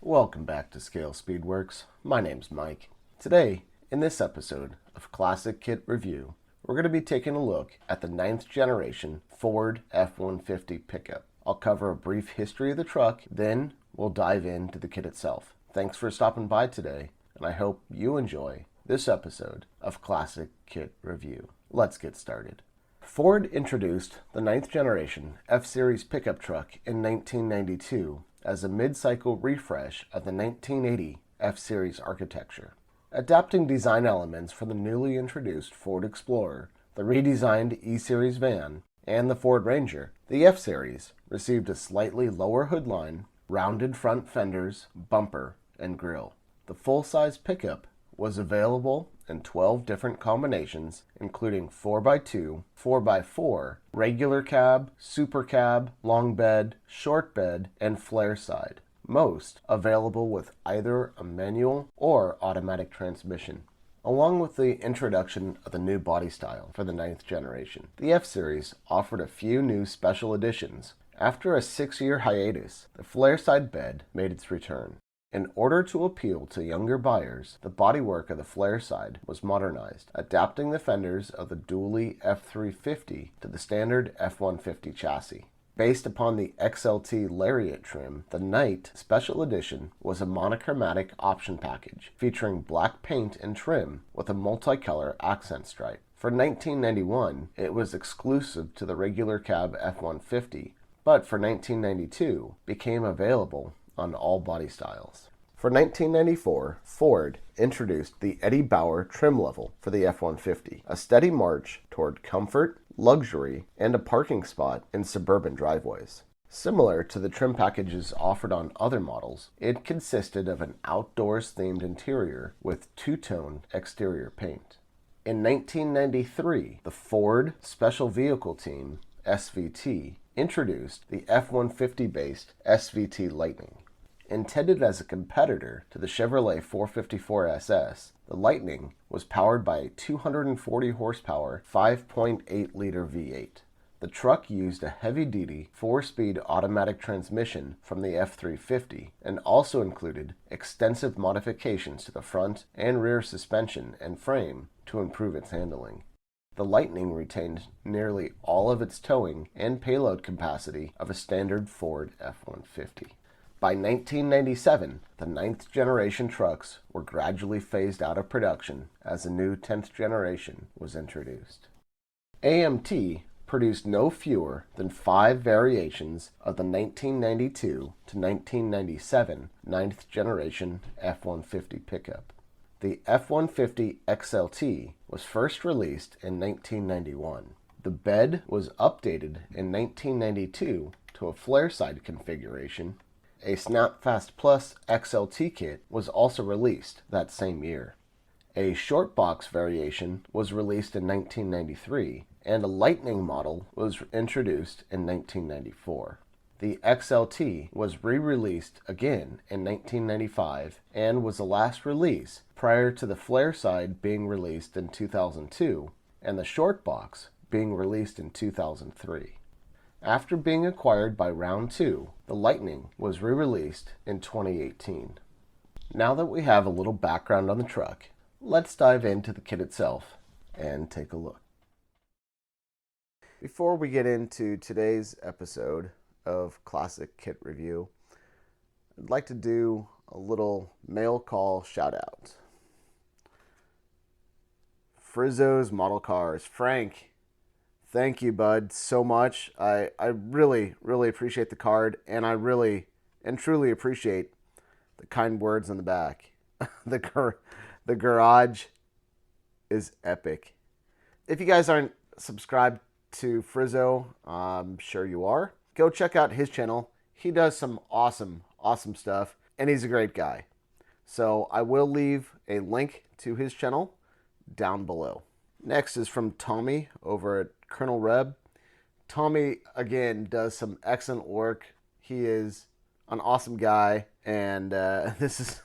Welcome back to ScaleSpeedworks. My name's Mike. Today, in this episode of Classic Kit Review, we're going to be taking a look at the 9th generation Ford F-150 pickup. I'll cover a brief history of the truck, then we'll dive into the kit itself. Thanks for stopping by today, and I hope you enjoy this episode of Classic Kit Review. Let's get started. Ford introduced the 9th generation F-Series pickup truck in 1992 as a mid-cycle refresh of the 1980 F-Series architecture. Adapting design elements from the newly introduced Ford Explorer, the redesigned E-Series van, and the Ford Ranger, the F-Series received a slightly lower hood line, rounded front fenders, bumper, and grille. The full-size pickup was available in 12 different combinations, including 4x2, 4x4, regular cab, super cab, long bed, short bed, and Flareside, most available with either a manual or automatic transmission. Along with the introduction of the new body style for the 9th generation, the F-Series offered a few new special additions. After a 6-year hiatus, the Flareside bed made its return. In order to appeal to younger buyers, the bodywork of the Flareside was modernized, adapting the fenders of the dually F-350 to the standard F-150 chassis. Based upon the XLT Lariat trim, the Night Special Edition was a monochromatic option package featuring black paint and trim with a multicolor accent stripe. For 1991, it was exclusive to the regular cab F-150, but for 1992 became available on all body styles. For 1994, Ford introduced the Eddie Bauer trim level for the F-150, a steady march toward comfort, luxury, and a parking spot in suburban driveways. Similar to the trim packages offered on other models, it consisted of an outdoors-themed interior with two-tone exterior paint. In 1993, the Ford Special Vehicle Team, SVT, introduced the F-150-based SVT Lightning. Intended as a competitor to the Chevrolet 454 SS, the Lightning was powered by a 240 horsepower 5.8-liter V8. The truck used a heavy-duty 4-speed automatic transmission from the F-350 and also included extensive modifications to the front and rear suspension and frame to improve its handling. The Lightning retained nearly all of its towing and payload capacity of a standard Ford F-150. By 1997, the 9th generation trucks were gradually phased out of production as a new 10th generation was introduced. AMT produced no fewer than 5 variations of the 1992 to 1997 9th generation F-150 pickup. The F-150 XLT was first released in 1991. The bed was updated in 1992 to a Flareside configuration. A SnapFast Plus XLT kit was also released that same year. A Shortbox variation was released in 1993, and a Lightning model was introduced in 1994. The XLT was re-released again in 1995 and was the last release prior to the Flareside being released in 2002 and the Shortbox being released in 2003. After being acquired by Round 2, the Lightning was re-released in 2018. Now that we have a little background on the truck, let's dive into the kit itself and take a look. Before we get into today's episode of Classic Kit Review, I'd like to do a little mail call shout out. Frizzo's Model Cars. Frank, thank you, bud, so much. I really appreciate the card, and I really and truly appreciate the kind words on the back. The garage is epic. If you guys aren't subscribed to Frizzo, I'm sure you are. Go check out his channel. He does some awesome stuff, and he's a great guy. So I will leave a link to his channel down below. Next is from Tommy over at Colonel Reb. Tommy, again, does some excellent work. He is an awesome guy, and this is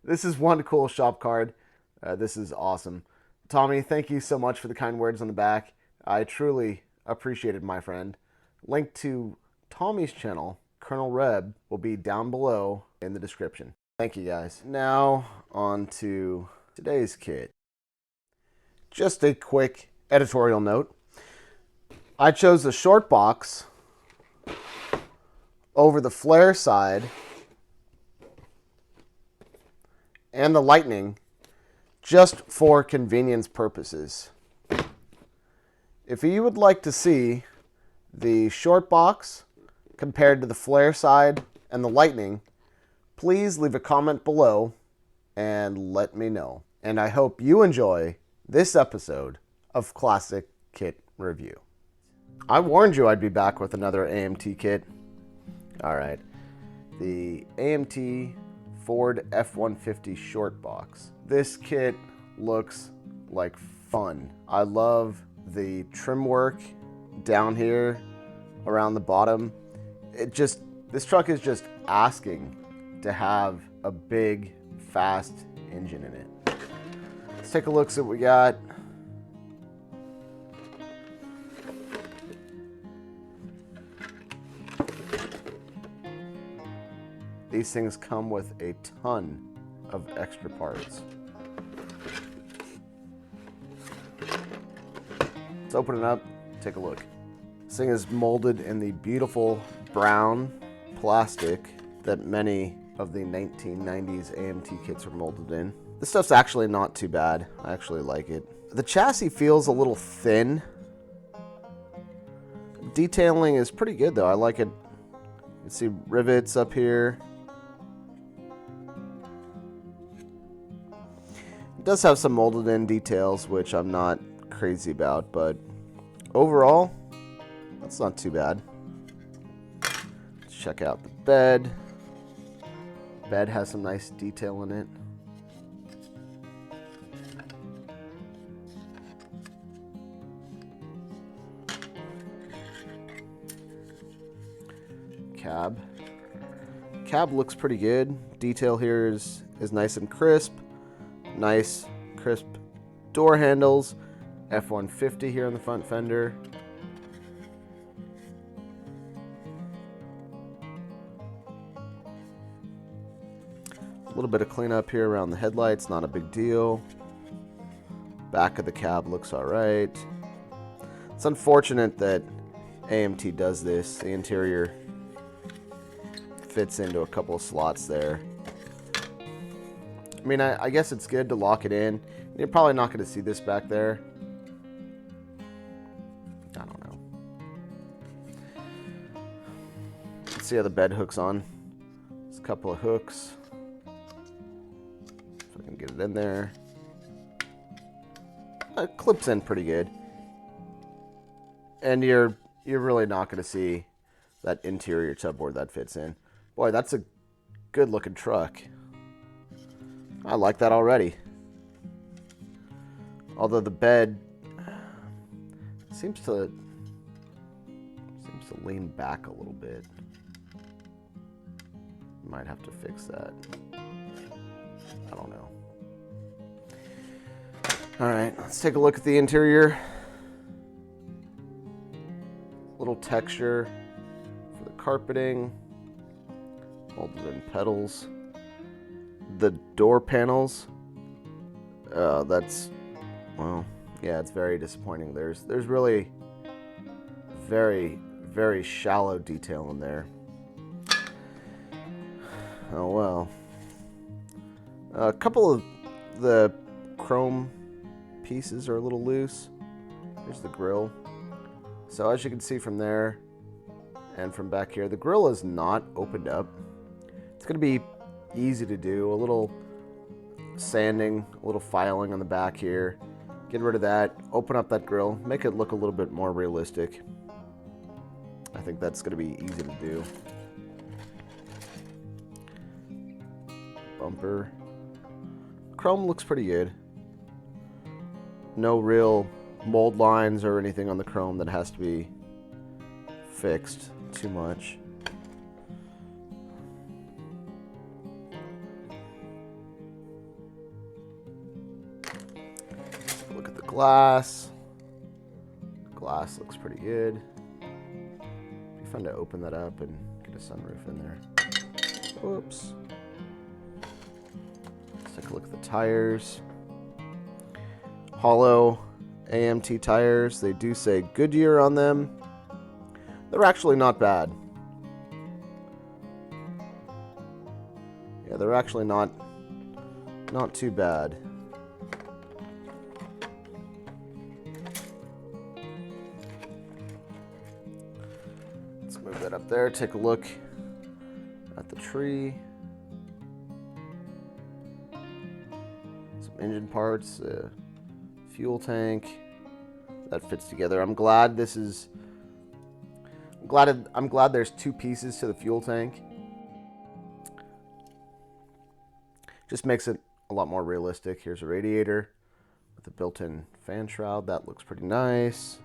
this is one cool shop card. This is awesome. Tommy, thank you so much for the kind words on the back. I truly appreciate it, my friend. Link to Tommy's channel Colonel Reb will be down below in the description. Thank you guys. Now on to today's kit. Just a quick editorial note. I chose the Shortbox over the Flareside and the Lightning just for convenience purposes. If you would like to see the Shortbox compared to the Flareside and the Lightning, please leave a comment below and let me know. And I hope you enjoy this episode of Classic Kit Review. I warned you I'd be back with another AMT kit. All right, the AMT Ford F-150 Shortbox. This kit looks like fun. I love the trim work down here around the bottom. This truck is just asking to have a big, fast engine in it. Let's take a look, see what we got. These things come with a ton of extra parts. Let's open it up, take a look. This thing is molded in the beautiful brown plastic that many of the 1990s AMT kits are molded in. This stuff's actually not too bad. I actually like it. The chassis feels a little thin. Detailing is pretty good though. I like it. You can see rivets up here. It does have some molded in details, which I'm not crazy about, but overall, that's not too bad. Let's check out the bed. The bed has some nice detail in it. Cab looks pretty good. Detail here is nice and crisp. Nice, crisp door handles. F-150 here on the front fender. A little bit of cleanup here around the headlights, not a big deal. Back of the cab looks alright. It's unfortunate that AMT does this. The interior fits into a couple of slots there. I mean, I guess it's good to lock it in. You're probably not going to see this back there. I don't know. Let's see how the bed hooks on. There's a couple of hooks. If I can get it in there. It clips in pretty good. And you're really not going to see that interior tubboard that fits in. Boy, that's a good looking truck. I like that already. Although the bed seems to lean back a little bit. Might have to fix that. I don't know. All right, let's take a look at the interior. Little texture for the carpeting. Molded in pedals. The door panels. That's, well, yeah, it's very disappointing. There's really very, very shallow detail in there. Oh well. A couple of the chrome pieces are a little loose. Here's the grill. So as you can see from there and from back here, the grill is not opened up. It's going to be easy to do. A little sanding, a little filing on the back here. Get rid of that, open up that grill, make it look a little bit more realistic. I think that's going to be easy to do. Bumper. Chrome looks pretty good. No real mold lines or anything on the chrome that has to be fixed too much. Look at the glass. The glass looks pretty good. It'd be fun to open that up and get a sunroof in there. Whoops. Let's take a look at the tires. Hollow AMT tires. They do say Goodyear on them. They're actually not bad. Yeah, they're actually not too bad. Let's move that up there. Take a look at the tree. Some engine parts, fuel tank. That fits together. I'm glad there's two pieces to the fuel tank. Just makes it a lot more realistic. Here's a radiator with a built-in fan shroud. That looks pretty nice.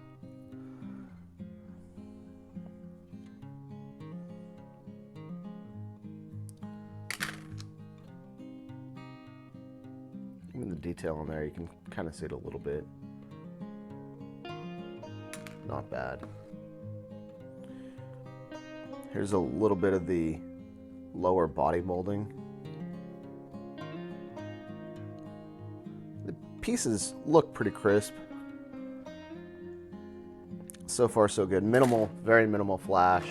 Even the detail on there, you can kind of see it a little bit. Not bad. Here's a little bit of the lower body molding. The pieces look pretty crisp. So far, so good. Minimal, very minimal flash.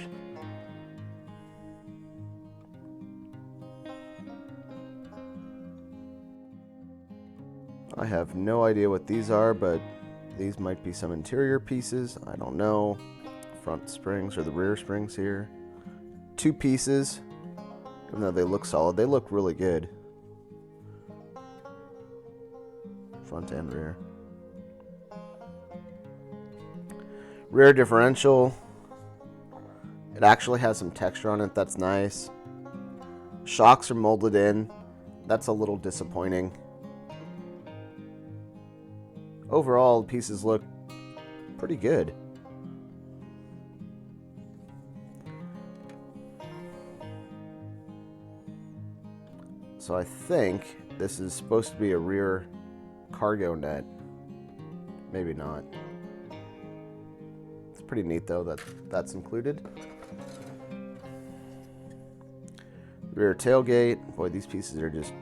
I have no idea what these are, but these might be some interior pieces. I don't know. Front springs or the rear springs here. Two pieces. Even though they look solid, they look really good. Front and rear. Rear differential. It actually has some texture on it. That's nice. Shocks are molded in. That's a little disappointing. Overall, the pieces look pretty good. So I think this is supposed to be a rear cargo net. Maybe not. It's pretty neat though that that's included. Rear tailgate. Boy, these pieces are just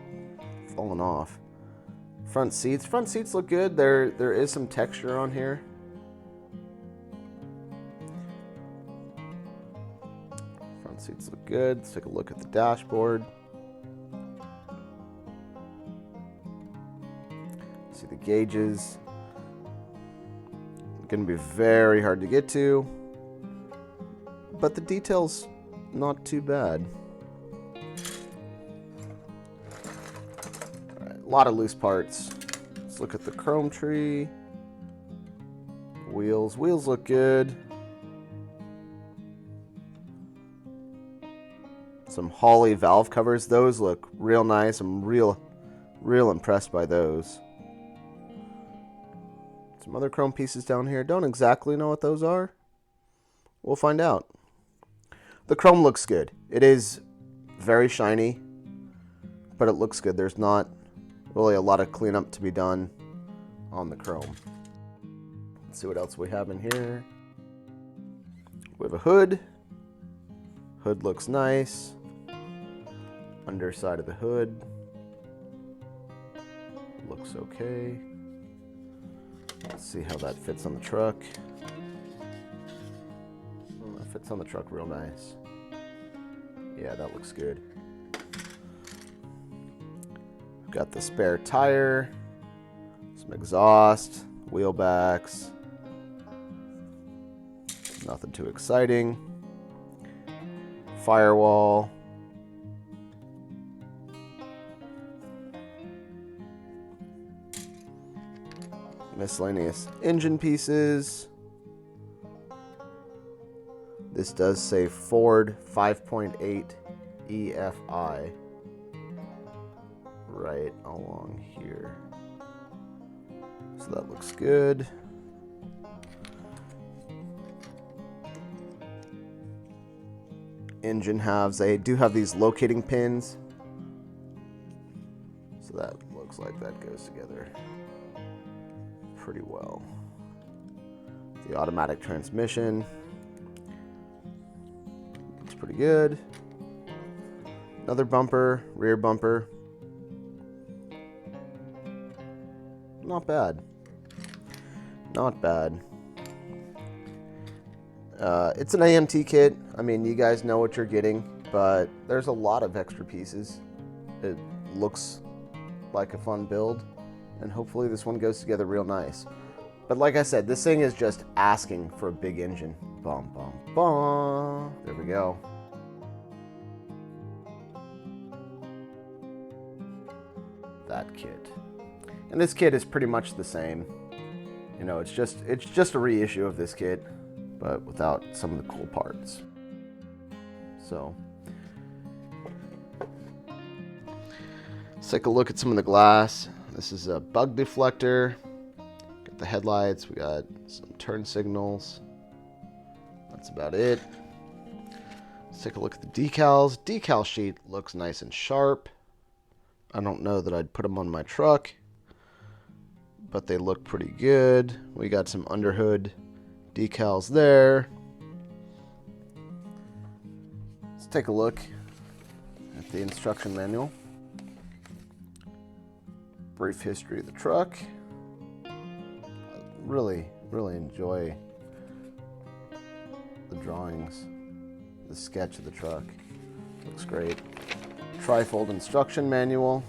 falling off. Front seats. Front seats look good. There is some texture on here. Front seats look good. Let's take a look at the dashboard. See the gauges. Going to be very hard to get to, but the details not too bad. A lot of loose parts. Let's look at the chrome tree. Wheels. Wheels look good. Some Holley valve covers. Those look real nice. I'm real impressed by those. Some other chrome pieces down here. Don't exactly know what those are. We'll find out. The chrome looks good. It is very shiny, but it looks good. There's not really a lot of cleanup to be done on the chrome. Let's see what else we have in here. We have a hood. Hood looks nice. Underside of the hood looks okay. Let's see how that fits on the truck. Oh, that fits on the truck real nice. Yeah, that looks good. Got the spare tire, some exhaust, wheel backs. Nothing too exciting. Firewall. Miscellaneous engine pieces. This does say Ford 5.8 EFI right along here. So that looks good. Engine halves. They do have these locating pins. So that looks like that goes together pretty well. The automatic transmission. It's pretty good. Another bumper, rear bumper. Not bad. Not bad. It's an AMT kit. I mean, you guys know what you're getting, but there's a lot of extra pieces. It looks like a fun build, and hopefully this one goes together real nice. But like I said, this thing is just asking for a big engine. Bum, bum, bum. There we go. That kit. And this kit is pretty much the same. You know, it's just a reissue of this kit, but without some of the cool parts. So let's take a look at some of the glass. This is a bug deflector. Got the headlights, we got some turn signals. That's about it. Let's take a look at the decals. Decal sheet looks nice and sharp. I don't know that I'd put them on my truck, but they look pretty good. We got some underhood decals there. Let's take a look at the instruction manual. Brief history of the truck. I really enjoy the drawings, the sketch of the truck. Looks great. Trifold instruction manual.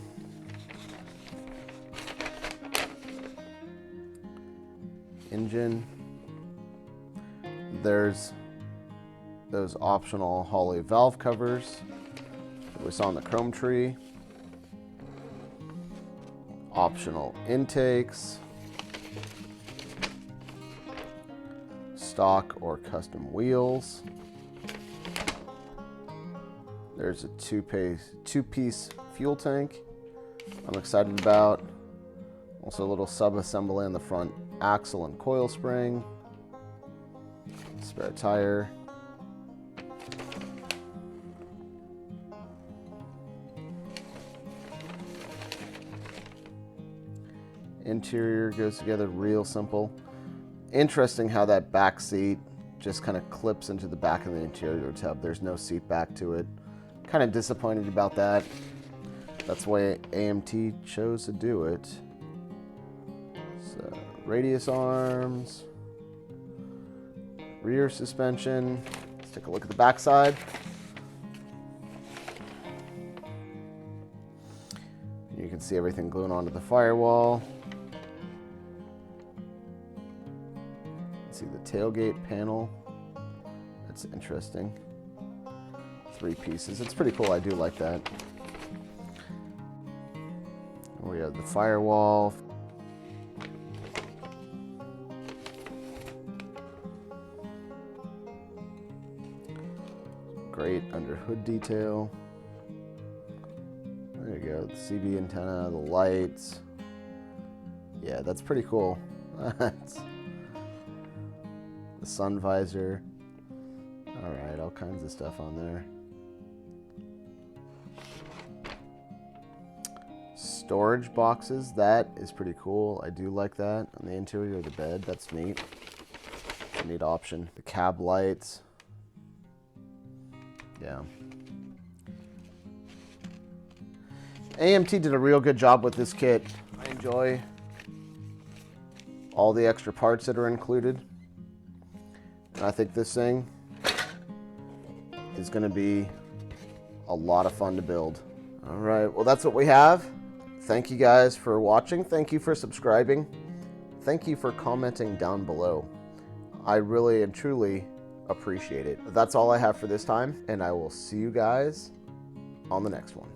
Engine. There's those optional Holley valve covers that we saw on the chrome tree. Optional intakes. Stock or custom wheels. There's a two-piece fuel tank I'm excited about. Also a little sub-assembly on the front axle and coil spring. Spare tire. Interior goes together real simple. Interesting how that back seat just kind of clips into the back of the interior tub. There's no seat back to it. Kind of disappointed about that. That's why AMT chose to do it. So, radius arms, rear suspension. Let's take a look at the back side. You can see everything gluing onto the firewall. See the tailgate panel. That's interesting. 3 pieces. It's pretty cool. I do like that. We have the firewall. Great under hood detail. There you go. The CB antenna, the lights. Yeah, that's pretty cool. That's the sun visor. All right, all kinds of stuff on there. Storage boxes, that is pretty cool. I do like that. On the interior of the bed, that's neat. It's a neat option. The cab lights. Yeah. AMT did a real good job with this kit. I enjoy all the extra parts that are included. And I think this thing is going to be a lot of fun to build. All right, well, that's what we have. Thank you guys for watching. Thank you for subscribing. Thank you for commenting down below. I really and truly appreciate it. That's all I have for this time, and I will see you guys on the next one.